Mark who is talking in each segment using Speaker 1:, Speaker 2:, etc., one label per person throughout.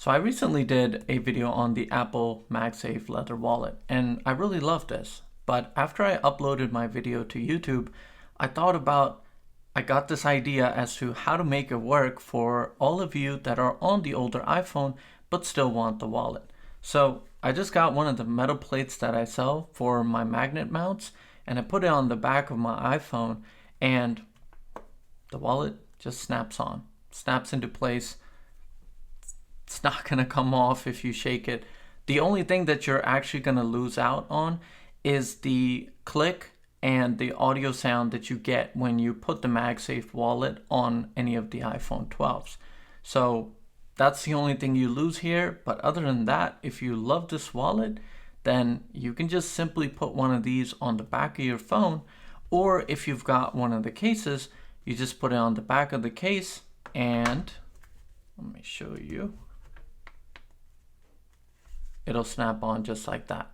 Speaker 1: So I recently did a video on the Apple MagSafe leather wallet, and I really loved this. But after I uploaded my video to YouTube, I got this idea as to how to make it work for all of you that are on the older iPhone but still want the wallet. So I just got one of the metal plates that I sell for my magnet mounts, and I put it on the back of my iPhone, and the wallet just snaps into place. It's not going to come off if you shake it. The only thing that you're actually going to lose out on is the click and the audio sound that you get when you put the MagSafe wallet on any of the iPhone 12s. So that's the only thing you lose here. But other than that, if you love this wallet, then you can just simply put one of these on the back of your phone. Or if you've got one of the cases, you just put it on the back of the case, and let me show you. It'll snap on just like that.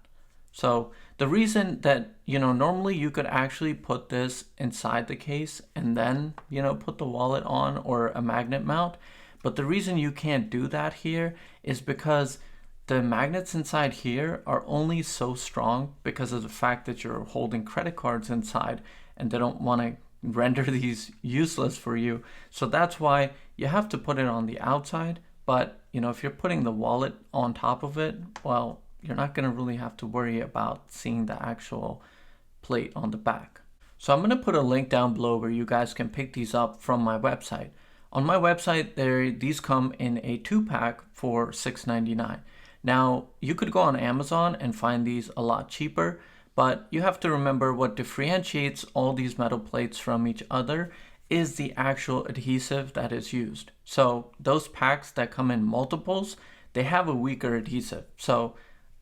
Speaker 1: So the reason that, normally you could actually put this inside the case and then, put the wallet on or a magnet mount. But the reason you can't do that here is because the magnets inside here are only so strong because of the fact that you're holding credit cards inside and they don't want to render these useless for you. So that's why you have to put it on the outside. But, if you're putting the wallet on top of it, well, you're not going to really have to worry about seeing the actual plate on the back. So I'm going to put a link down below where you guys can pick these up from my website. On my website, these come in a 2-pack for $6.99. Now, you could go on Amazon and find these a lot cheaper, but you have to remember what differentiates all these metal plates from each other is the actual adhesive that is used. So those packs that come in multiples, they have a weaker adhesive. So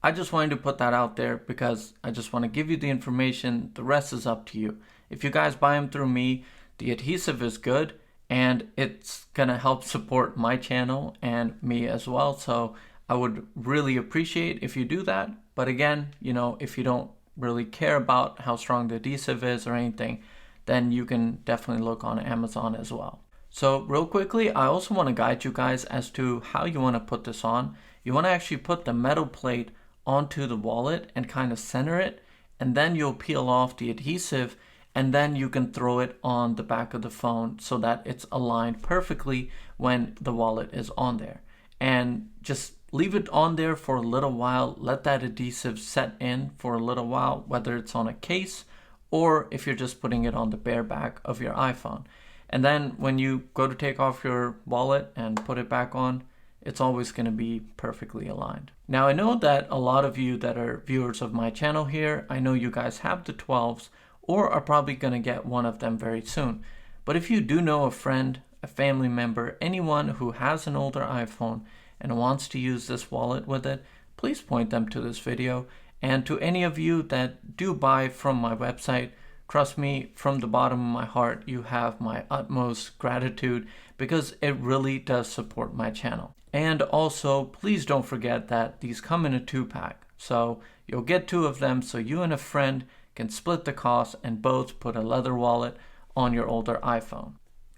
Speaker 1: I just wanted to put that out there because I just want to give you the information. The rest is up to you. If you guys buy them through me, the adhesive is good and it's gonna help support my channel and me as well. So I would really appreciate if you do that. But again, if you don't really care about how strong the adhesive is or anything, then you can definitely look on Amazon as well. So real quickly, I also want to guide you guys as to how you want to put this on. You want to actually put the metal plate onto the wallet and kind of center it, and then you'll peel off the adhesive, and then you can throw it on the back of the phone so that it's aligned perfectly when the wallet is on there. And just leave it on there for a little while, let that adhesive set in for a little while, whether it's on a case or if you're just putting it on the bare back of your iPhone. And then when you go to take off your wallet and put it back on, it's always going to be perfectly aligned. Now, I know that a lot of you that are viewers of my channel here, I know you guys have the 12s or are probably going to get one of them very soon. But if you do know a friend, a family member, anyone who has an older iPhone and wants to use this wallet with it, please point them to this video. And to any of you that do buy from my website, trust me, from the bottom of my heart, you have my utmost gratitude because it really does support my channel. And also, please don't forget that these come in a 2-pack. So you'll get 2 of them so you and a friend can split the cost and both put a leather wallet on your older iPhone.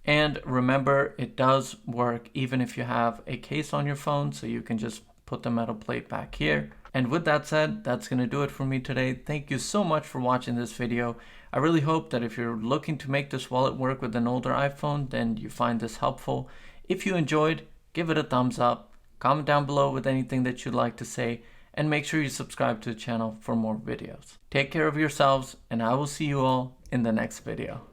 Speaker 1: And remember, it does work even if you have a case on your phone, so you can just put the metal plate back here. And with that said, that's going to do it for me today. Thank you so much for watching this video. I really hope that if you're looking to make this wallet work with an older iPhone, then you find this helpful. If you enjoyed, give it a thumbs up, comment down below with anything that you'd like to say, and make sure you subscribe to the channel for more videos. Take care of yourselves, and I will see you all in the next video.